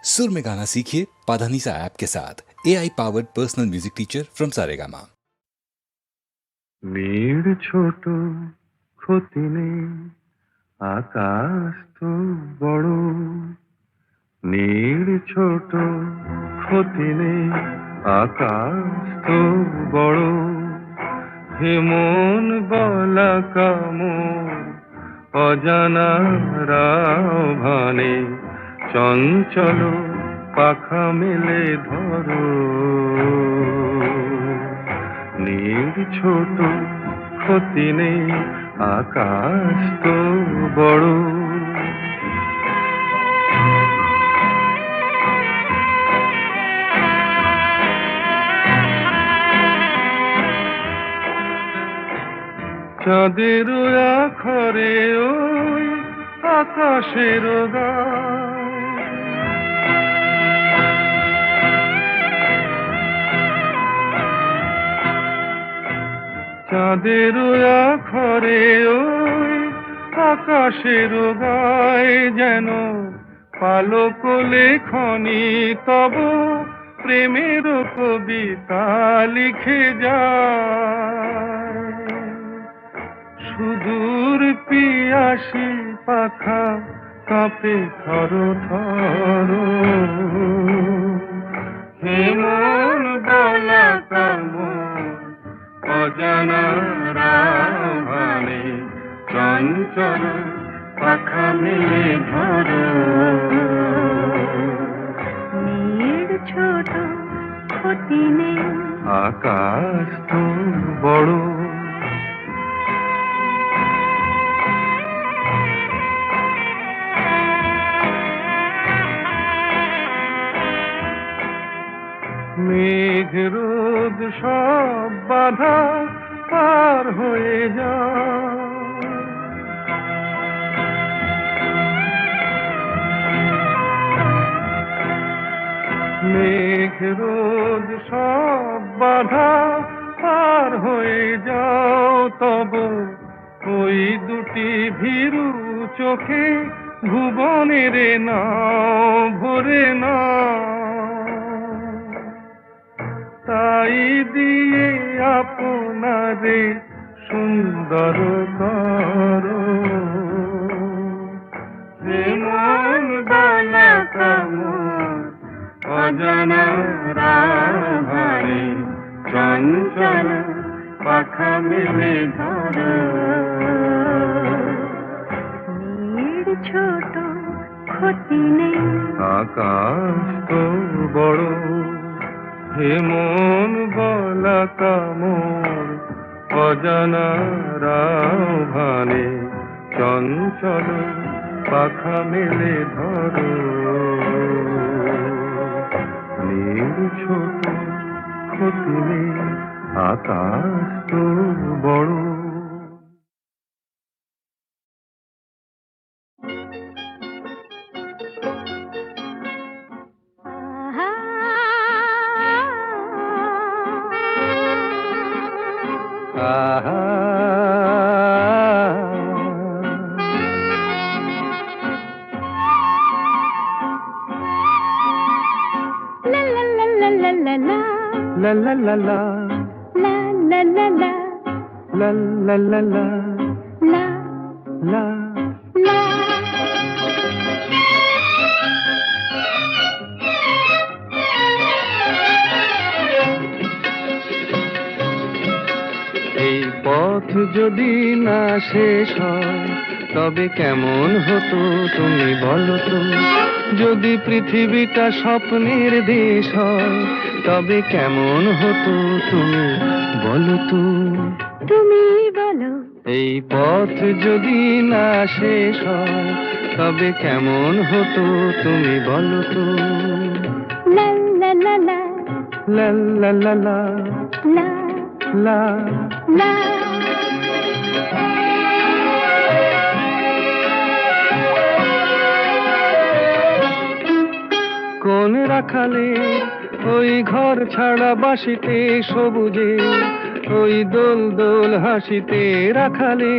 सुर में गाना सीखिए पाधानीसा ऐप के साथ AI powered personal music teacher from Saregama. মেয়ের ছোট ক্ষতি নেই, আকাশ তো বড়। মেয়ের ছোট ক্ষতি নেই, আকাশ তো বড়। হেমন গলা কামড় অজানা রাভানে, চঞ্চল পাখা মেলে ধরো। নীর ছোট ক্ষতি নেই, আকাশ তো বড়। চাঁদের আখরে ওই আকাশের গায়, চাঁদের আখরে ওই আকাশের গায়, যেন পালক লেখনি তব প্রেমের কবিতা লিখে যায়। সুদূর পিয়াসী পাখা কাঁপে থর থর, হেমন গলা কামড় অজানা রাভানে, চঞ্চল পাখা মেলে ধরো। মেয়ের ছোট ক্ষতি নেই, আকাশ তো বড়। মেঘ রোদ সব বাধা পার হয়ে যায়, মেঘ রোদ সব বাধা পার হয়ে যাও। তব ওই দুটি ভীরু চোখে ভুবনের নাও ভরে নাও। তাই দিয়ে আপনারে সুন্দর করো, হেমন গলা কামড় অজানা রাভানে, চঞ্চল পাখা মেলে ধরো। মেয়ের ছোট ক্ষতি নেই, আকাশ তো বড়। হেমন গলা কামড় অজানা রাভানে, চঞ্চল পাখা মেলে ধরো। নীর ছোট ক্ষতি নেই, আকাশ তো বড়। La la la la, la la la la, la la la la, la la la। এই পথ যদি না শেষ হয় তবে কেমন হতো তুমি বলো তো। যদি পৃথিবীটা স্বপ্নের দেশ হয় তবে কেমন হতো তুমি বলো তো। তুমি বলো। এই পথ যদি না শেষ হয় তবে কেমন হতো তুমি বলো তো। লা লা লা লা, লা লা লা লা, লা লা লা। কোন রাখালে ওই ঘর ছাড়া বাসিতে সবুজে, ওই দোল দোল হাসিতে রাখালে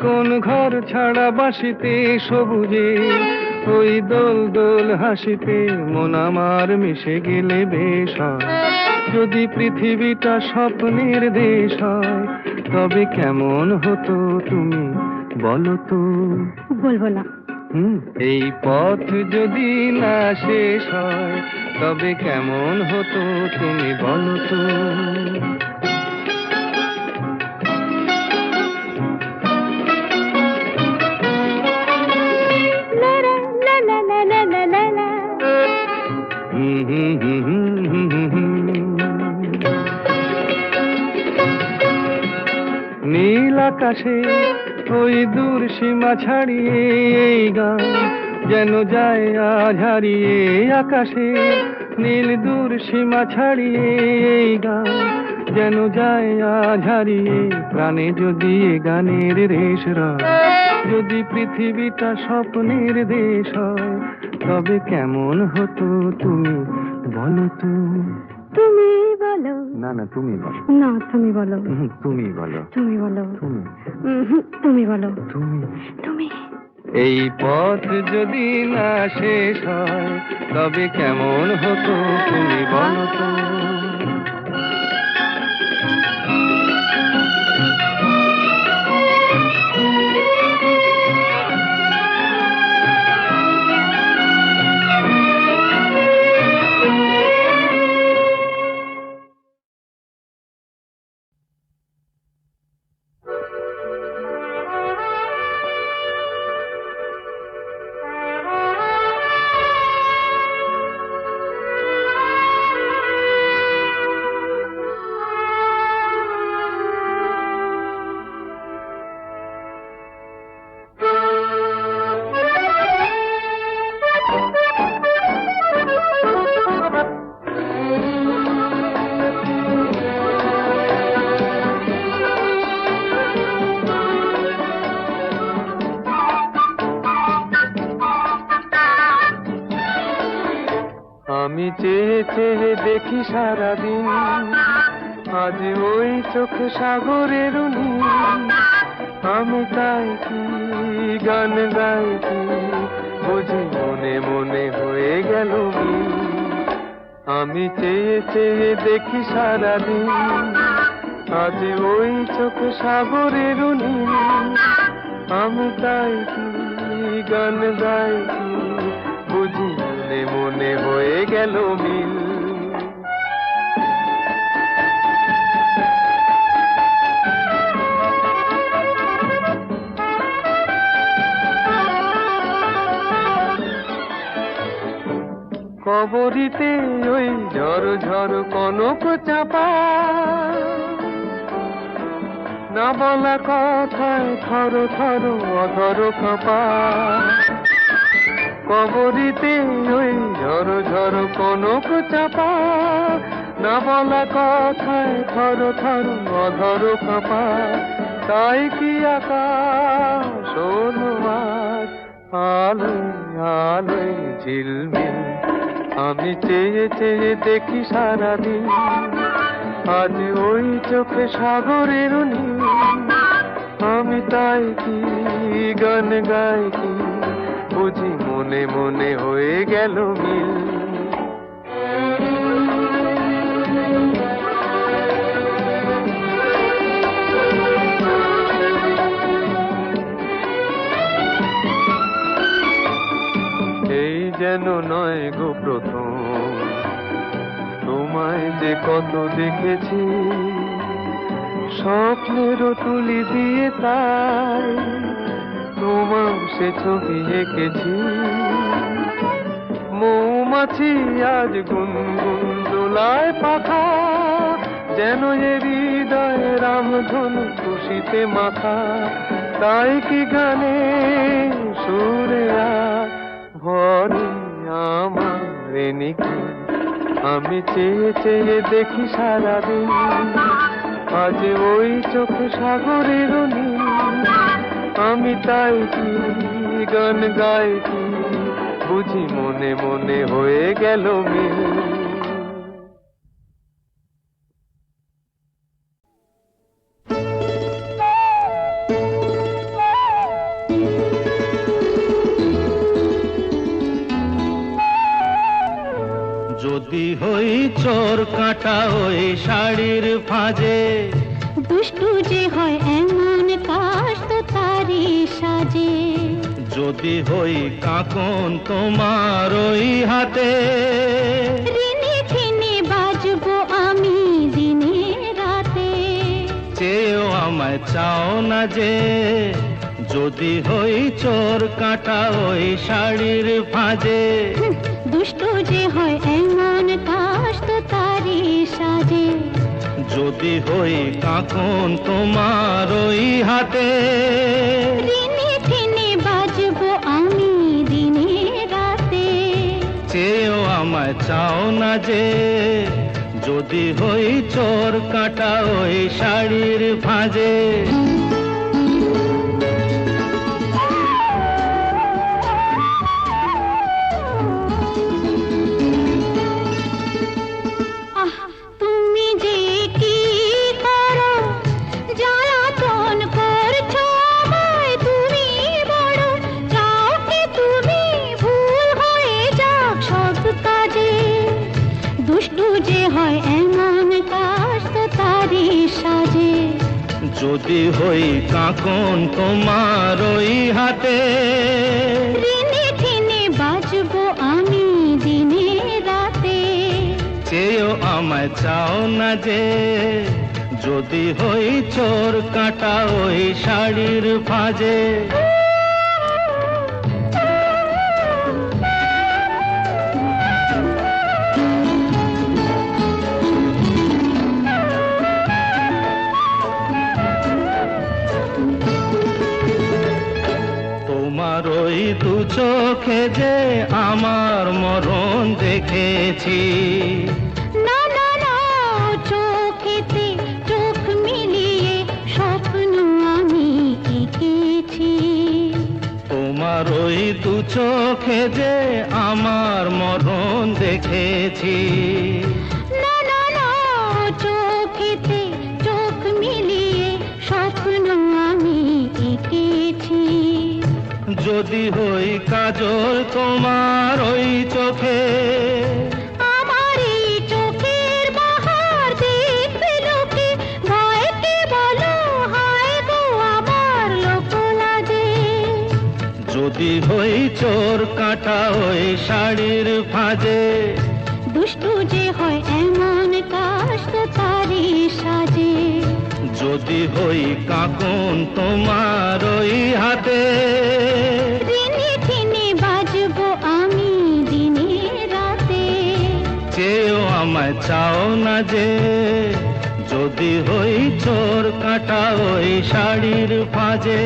কোন ঘর ছাড়া বাসিতে সবুজে, ওই দোল দোল হাসিতে মন আমার মিশে গেলে বেশ হয়। যদি পৃথিবীটা স্বপ্নের দেশ হয় তবে কেমন হতো তুমি বলো তো। বলবো না। এই পথ যদি না শেষ হয় তবে কেমন হতো তুমি বলো তো। লা লা লা লা লা লা লা লা। নীল আকাশে ওই দূর সীমা ছাড়িয়ে এই গান যেন যায় আজ হারিয়ে। আকাশে নীল দূর সীমা ছাড়িয়ে এই গান যেন যায় আজ হারিয়ে। প্রাণে যদি এ গানের রেশ রয়, যদি পৃথিবীটা স্বপ্নের দেশ হয় তবে কেমন হতো তুমি বলো তো। তুমি বলো। না না তুমি বলো। না তুমি বলো। তুমি বলো। তুমি বলো। তুমি তুমি বলো। তুমি তুমি। এই পথ যদি না শেষ হয় তবে কেমন হতো তুমি বলো তো। আমি চেয়ে চেয়ে দেখি সারাদিন, আজ ওই চোখ সাগরের নীল। আমি তাই কি গান গাই কি বুঝি মনে মনে হয়ে গেল মিল। আমি চেয়ে চেয়ে দেখি সারাদিন, আজ ওই চোখ সাগরের নীল। আমি তাই কি গান গাই কি বুঝি মনে মনে হয়ে গেল মিল। কবরিতে ওই ঝড় ঝড় কনক চাপা, না বলা কথায় থর থর অধর কাঁপা। কবরিতে ওই ঝড় ঝড় কনক চাপা, না বলা কথায় থর থর অধর কাঁপা। তাই কি আকাশ হলো আজ আলোয় আলোয় ঝিলমিল। আমি চেয়ে চেয়ে দেখি সারাদিন, আজ ওই চোখে সাগরের নীল। আমি তাই কি গান গাই কি বুঝি মনে মনে হয়ে গেল মিল। এই যেন নয় গো প্রথম, তোমায় যে কত দেখেছি স্বপ্নেরও তুলি দিয়ে, তাই তোমার সে ছবি এঁকেছি। মৌমাছি আজ গুনগুন দোলায় পাখা, যেন এ হৃদয় রামধনু খুশিতে মাথা। তাই কি গানে সুরে ভরে আমার নিকি। আমি চেয়ে চেয়ে দেখি সারাদিন, আজ ওই চোখ সাগরের নীল। আমি তাই কি গান গাই কি বুঝি মনে মনে হয়ে গেল মিল। যদি হই চোর কাটা ওই শাড়ির ফাঁজে, দুষ্টু যে হয় এমন কাশ তো তারি সাজে। যদি হই কাকন তোমার ওই হাতে, রিনি ঝিনি বাজবো আমি দিনে রাতে। চেয়েও আমায় চাও না যে, যদি হই চোর কাটা ওই শাড়ির ফাঁজে। দুষ্টু যে হয় এমন কাশ তো তারি সাজে। যদি হই কাকন তোমার ওই হাতে, রিনি ঝিনি বাজবো আমি দিনে রাতে। চেয়েও আমায় চাও না যে, যদি হই চোর কাটা ওই শাড়ির ফাঁজে। আহ তুমি যে কি করো, জ্বালাতন করছো আমায় তুমি বড়। চাও কি তুমি ভুল হয়ে যাক সব কাজে। দুষ্টু যে হয় এমন কাশ তো তারি সাজে। যদি হই কাকন তোমার ওই হাতে, রিনি ঝিনি বাজবো আমি দিনে রাতে। চেয়েও আমায় চাও না যে, যদি হই চোর কাটা ওই শাড়ির ফাঁজে। তোমার ওই দু চোখে যে আমার মরণ দেখেছি। না না না, চোখেতে চোখ মিলিয়ে স্বপ্ন আমি এঁকেছি। তোমার ওই দু চোখে যে আমার মরণ দেখেছি। না না না, চোখেতে চোখ মিলিয়ে স্বপ্ন আমি এঁকেছি। যদি হই কাজল তোমার ওই চোখে, আমার এই চোখের বাহার দেখবে লোকে। ভয়কে বলো হায় গো আমার লোক লাজে। যদি হই চোর কাটা ওই শাড়ির ফাঁজে। দুষ্টু যে হয় এমন কাশ তো তারি সাজে। যদি হই কাকন তোমার ওই হাতে, রিনি ঝিনি বাজবো আমি দিনে রাতে। চেয়েও আমায় চাও না যে, যদি হই চোর কাটা ওই শাড়ির ফাঁজে।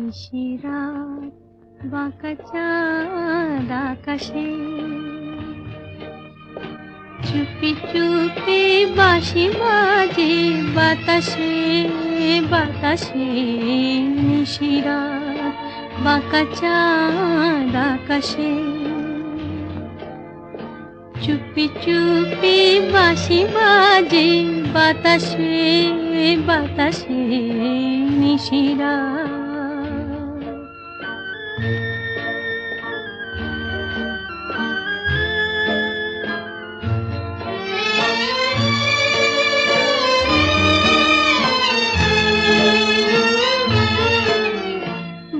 নিশিরাত বাঁকা চাঁদ আকাশে, চুপি চুপি বাঁশি বাজে বাতাসে বাতাসে। নিশিরাত বাঁকা চাঁদ আকাশে, চুপি চুপি বাঁশি বাজে বাতাসে বাতাসে। নিশিরাত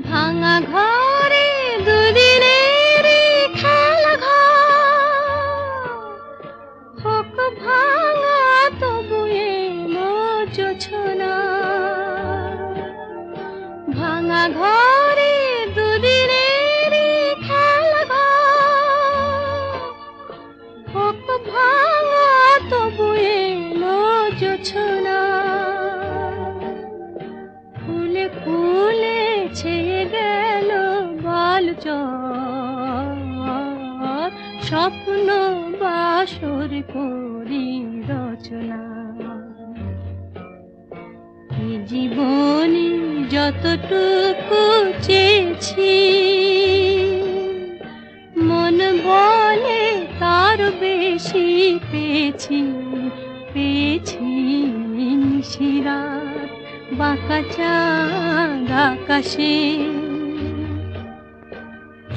ভাঙা ঘরে দুদিনের খেলা ঘর, হোক ভাঙা তবু এলো জোছনা। ভাঙা ঘরে দুদিনের খেলা ঘর, হোক ভাঙা তবু এলো জোছনা। স্বপ্ন বাসর করি রচনা। এ জীবনে যতটুকু চেয়েছি, মন বলে তার বেশি পেয়েছি, পেয়েছি নিশিরাত বাঁকা চাঁদ আকাশে।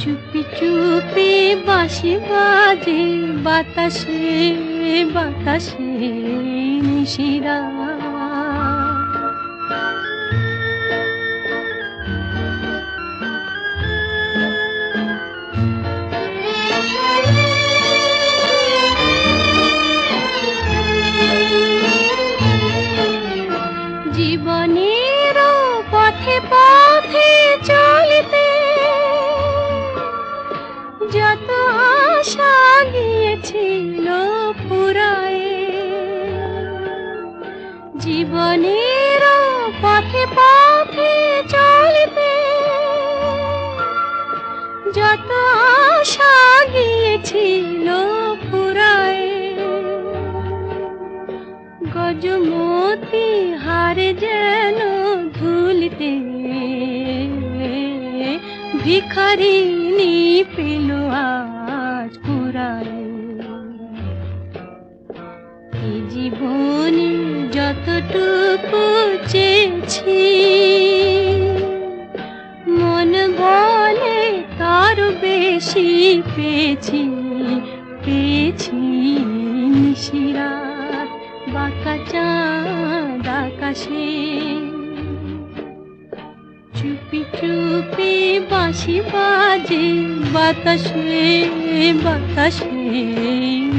চুপি চুপি বাঁশি বাজে বাতাসে, বাতাসে নিশিরাত। জীবনের পথে পথে চলতে যত আশা গিয়েছিল ফুরায়ে, জীবনের পথে পথে চলতে যত আশা গিয়েছিল ফুরায়ে। গজমতি হারে যেন ধুলিতে ভিখারিনী পেল আজ কুড়ায়। এই জীবনে যতটুকু চেয়েছি, মন বলে তার বেশি পেয়েছি, পেয়েছি নিশিরাত বাঁকা চাঁদ আকাশে। চুপি চুপি বাঁশি বাজে বাতাসে, বাতাসে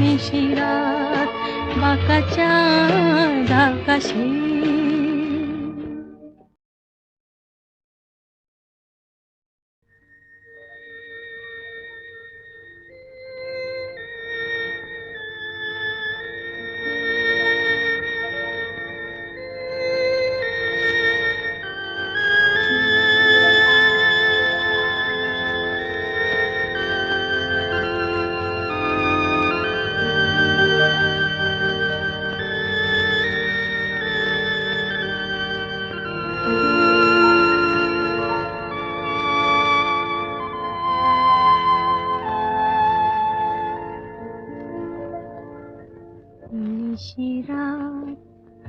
নিশিরাত বাঁকা চাঁদ আকাশে। নিশিরাত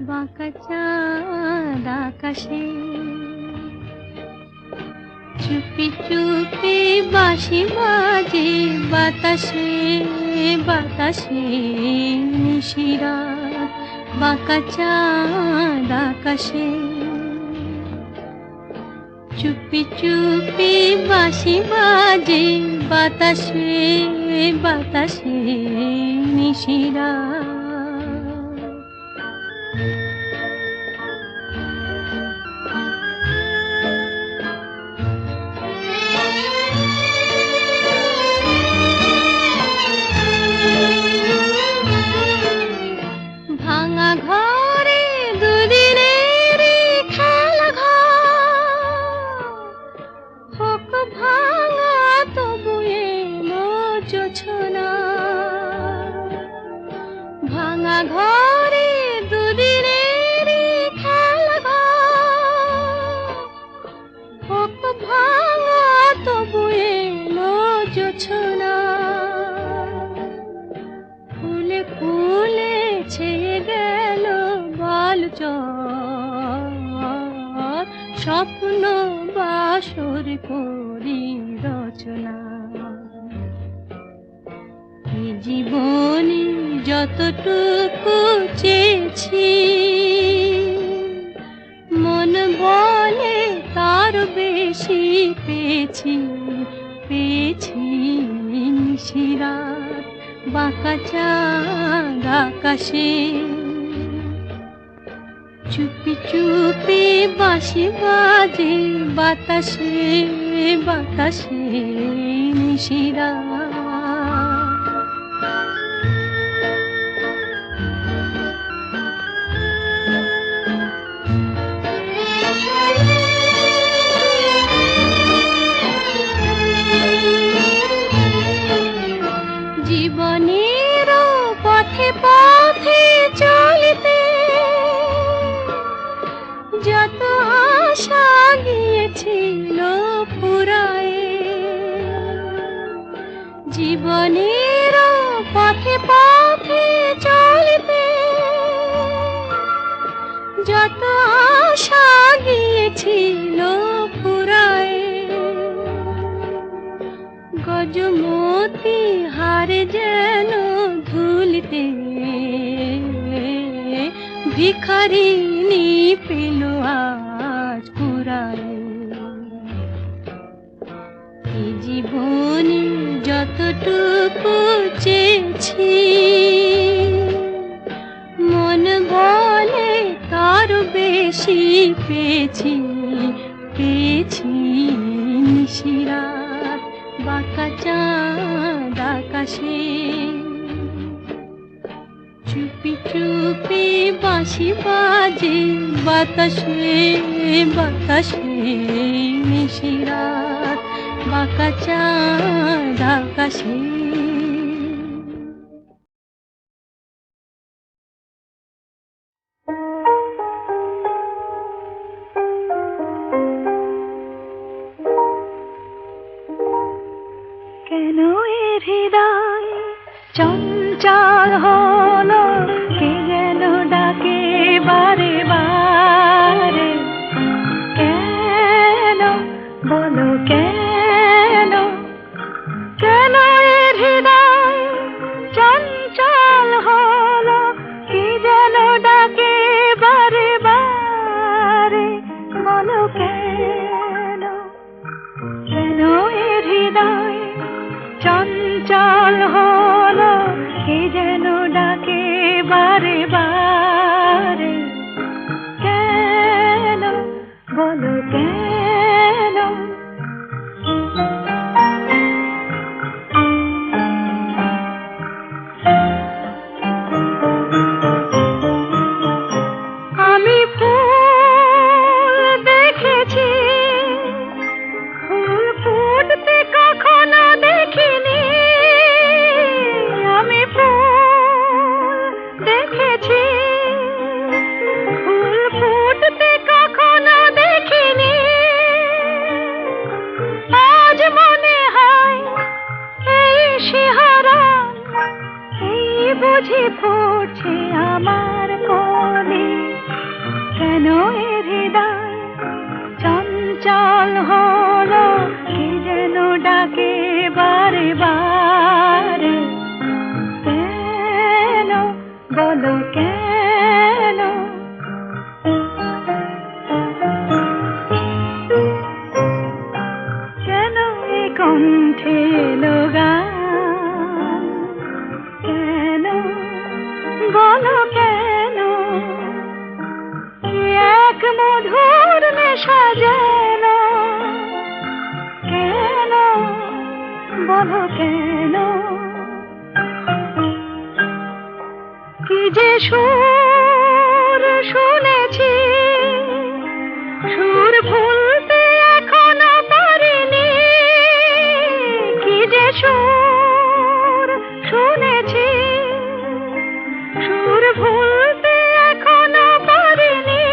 বাঁকা চাঁদ আকাশে। চুপি চুপি বাঁশি বাজে বাতাসে, বাতাসে নিশিরাত বাঁকা চাঁদ আকাশে। চুপি চুপি বাঁশি বাজে বাতাসে, বাতাসে নিশিরাত। ভাঙা ঘরে দুদিনের খেলা ঘর, হোক ভাঙা তবু এলো জোছনা। ভাঙা ঘরে দুদিনের খেলা ঘর, হোক ভাঙা তবু এলো জোছনা। ফুলে ফুলে ছেয়ে গেল বালুচর, স্বপ্ন বাসর করি রচনা। এ জীবনে যতটুকু চেয়েছি, মন বলে তার বেশি পেয়েছি, পেয়েছি নিশিরাত বাঁকা চাঁদ আকাশে। চুপি চুপি বাঁশি বাজে বাতাসে, বাতাসে নিশিরাত। কত আশা গিয়েছিল ফুরায়, গজমতি হারে যেন ধুলিতে ভিখারিনী পেল আজ কুড়ায়। এই জীবনে যতটুকু চেয়েছি, মন বলে তার বেশি পেয়েছি, পেয়েছি নিশিরাত বাঁকা চাঁদ আকাশে। চুপি চুপি বাঁশি বাজে বাতাসে বাতাসে, নিশিরাত বাঁকা চাঁদ আকাশে। কেন এ হৃদয় চঞ্চল হলো, কে যেন ডাকে বারে বারে। কেন বলো কেন, কেন এ হৃদয় চঞ্চল হলো, কে যেন ডাকে বারে বারে। বলো কেন, কেন এ হৃদয় চঞ্চল হলো, কে যেন ডাকে বারে বারে। কেন বলো কেন, আমি ফুল দেখেছি, ফুল ফুটতে কখনো দেখিনি। আমি ফুল দেখেছি, ফুল ফুটতে কখনো দেখিনি। আজ মনে হয় এই শিহরণ, এই বুঝি ফুটছে আমার কোলে। কেন এ হৃদয় চঞ্চল হলো, কে যেন ডাকে বারে বারে। কেন বলো কেন, কেন এ কণ্ঠে এলো গান। কেন বলো কেন, এক মধুর নেশা যেন। কেন বলো কেন, কি যে সুর শুনেছি, সুর ভুলতে এখনো পারিনি। কি যে সুর শুনেছি, সুর ভুলতে এখনো পারিনি।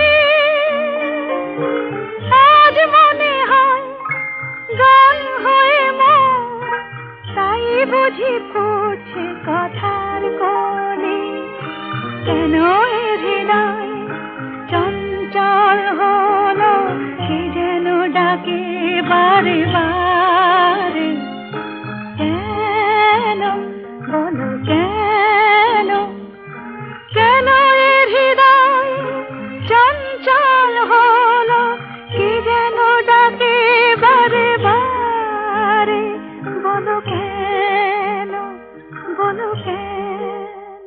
আজ মনে হয় গান হয়ে মন, তাই বুঝি ফুটছে কথার কলি। কেন এ হৃদয় চঞ্চল হলো, কে যেন ডাকে বারে বারে। কেন বলো কেন, কেন এ হৃদয় চঞ্চল হলো, কে যেন ডাকে বারে বারে। বলো কেন, বলো কেন।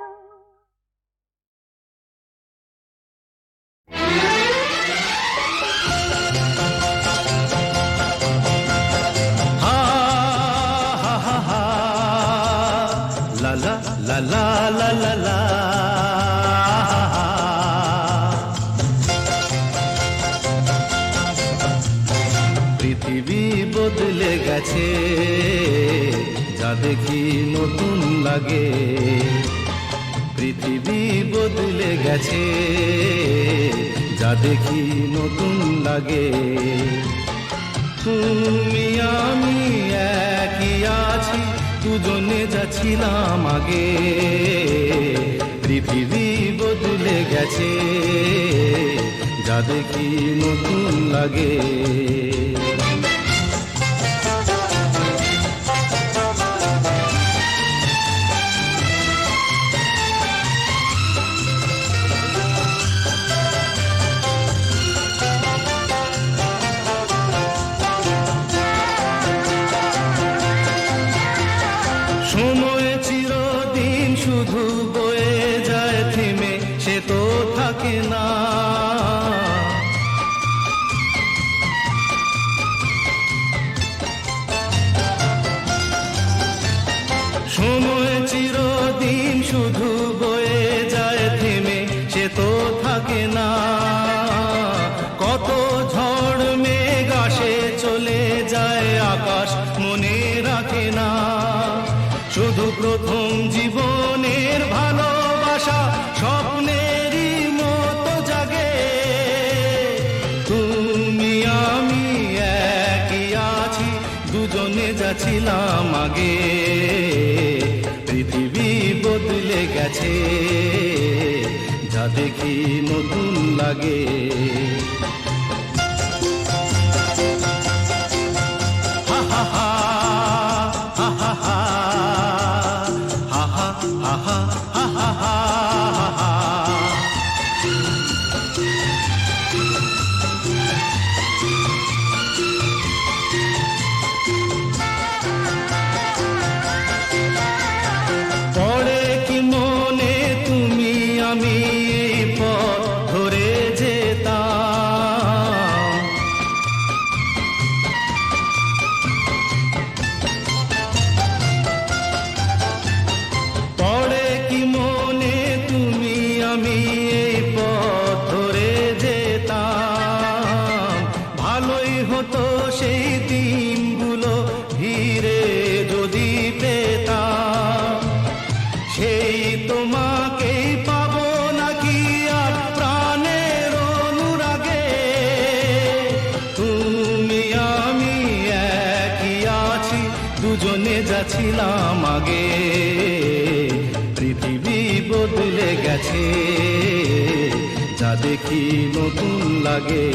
La la la la la la la। পৃথিবী বদলে গেছে, যা দেখি নতুন লাগে। পৃথিবী বদলে গেছে, যা দেখি নতুন লাগে। তুমি আমি একই আছি, দুজনে যাচ্ছিলাম আগে। পৃথিবী বদলে বদলে গেছে, যা দেখি নতুন লাগে। সময় চিরদিন শুধু বয়ে যায় থেমে, সে তো থাকে না। সময় চিরদিন শুধু বয়ে যায় থেমে, সে তো থাকে না। কত ঝড় মেঘ আসে চলে যায়, আকাশ মনে রাখে না। শুধু প্রথম জীবনের ভালোবাসা স্বপ্নেরই মতো জাগে। তুমি আমি একই আছি, দুজনে যাচ্ছিলাম আগে। পৃথিবী বদলে গেছে, যা দেখি নতুন লাগে। হা হা হা হা হা হা হা হা হা হা হা হা। পড়ে কি মনে তুমি আমি এই পথ ধরে যেতাম। পড়ে কি মনে তুমি আমি এই পথ ধরে যেতাম। ভালোই হতো সেই দিনগুলো ধীরে যদি পেতাম। সেই তোমাকেই পাবো নাকি আর প্রাণের অনুরাগে। তুমি আমি একই আছি, দুজনে যাচ্ছিলাম আগে। পৃথিবী বদলে গেছে, যা দেখি নতুন লাগে।